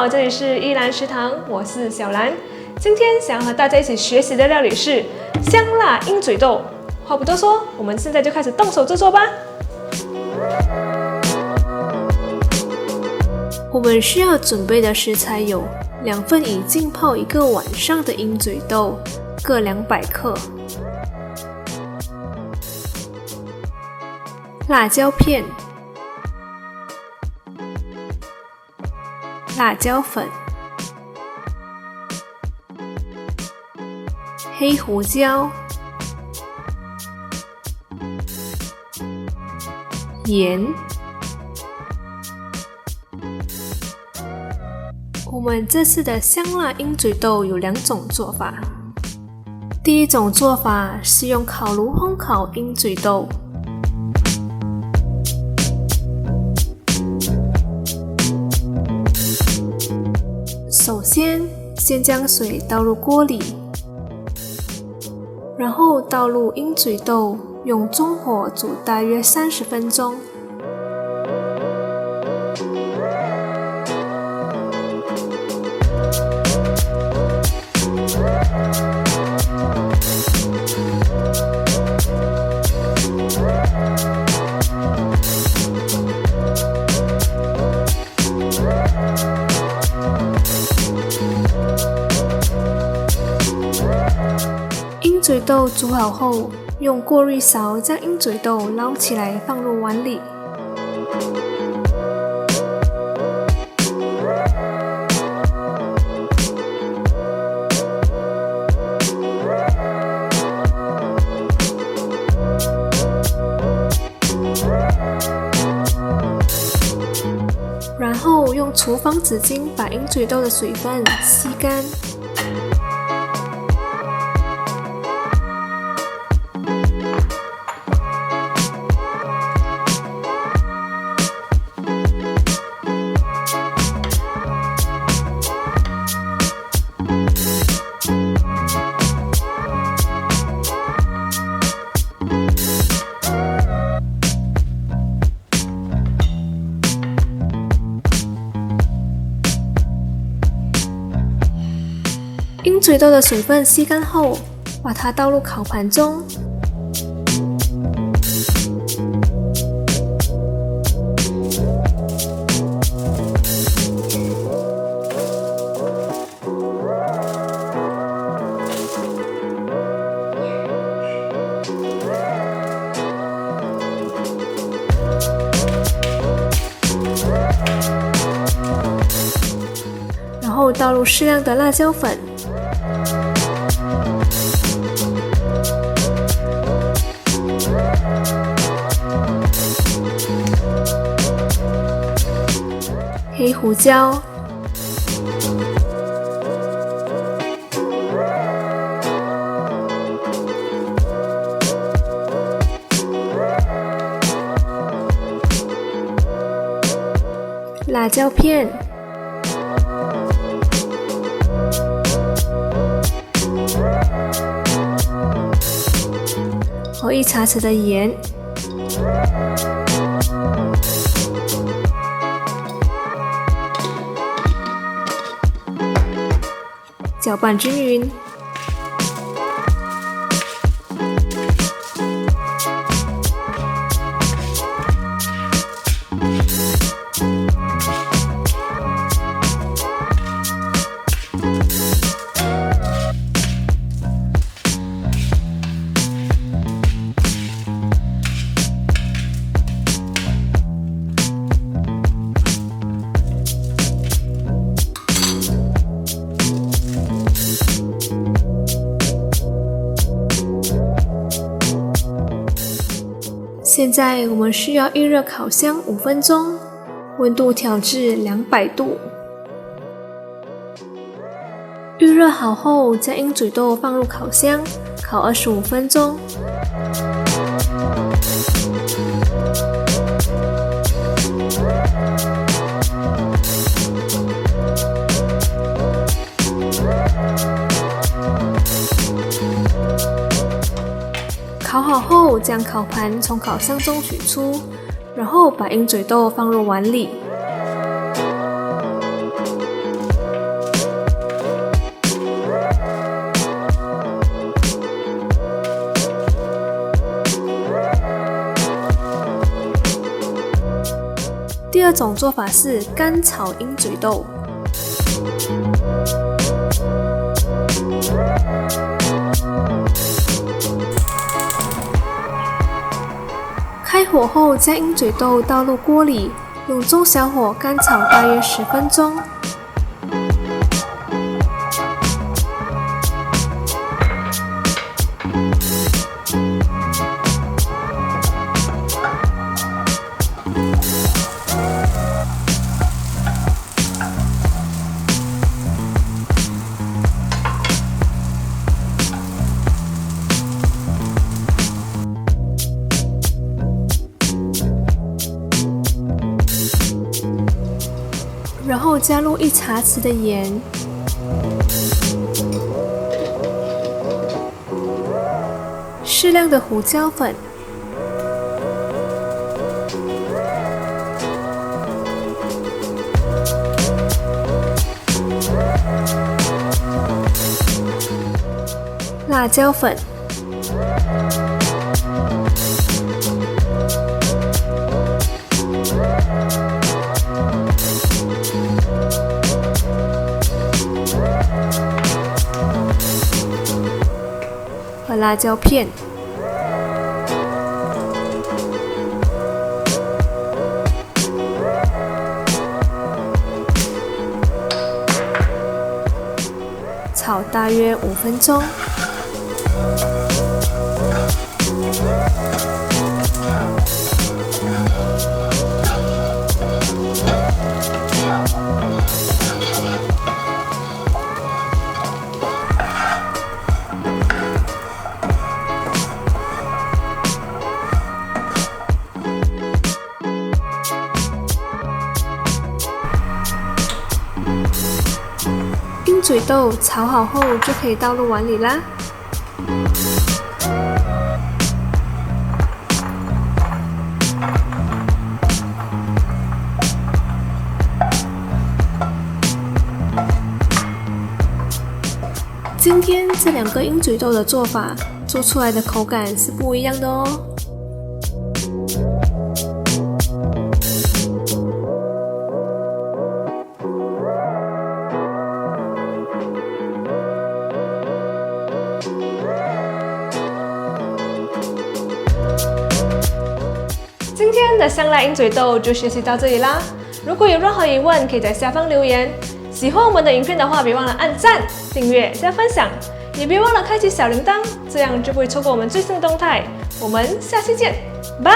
好，这里是依兰食堂，我是小兰。今天想要和大家一起学习的料理是香辣鹰嘴豆。话不多说，我们现在就开始动手制作吧。我们需要准备的食材有2份已浸泡1个晚上的鹰嘴豆，各200克。辣椒片、辣椒粉、黑胡椒、盐。我们这次的香辣鹰嘴豆有2种做法。第一种做法是用烤炉烘烤鹰嘴豆。首先将水倒入锅里，然后倒入鹰嘴豆，用中火煮大约30分钟。鹰嘴豆煮好后，用过滤勺将鹰嘴豆捞起来放入碗里。然后用厨房纸巾把鹰嘴豆的水分吸干。鹰嘴豆的水分吸干后，把它倒入烤盘中。然后倒入适量的辣椒粉。黑胡椒、辣椒片、和1茶匙的盐。搅拌均匀。现在我们需要预热烤箱5分钟，温度调至200度。预热好后，将鹰嘴豆放入烤箱，烤25分钟。烤好后，将烤盘从烤箱中取出，然后把鹰嘴豆放入碗里。第二种做法是干炒鹰嘴豆。开火后，将鹰嘴豆倒入锅里，用中小火干炒大约10分钟。然后加入1茶匙的盐，适量的胡椒粉，辣椒粉，和辣椒片。炒大约5分钟。鹰嘴豆炒好后就可以倒入碗里啦。今天这2个鹰嘴豆的做法，做出来的口感是不一样的哦。今天的香辣鹰嘴豆就学习到这里啦。如果有任何疑问，可以在下方留言。喜欢我们的影片的话，别忘了按赞、订阅、加分享，也别忘了开启小铃铛，这样就不会错过我们最新的动态。我们下期见，拜。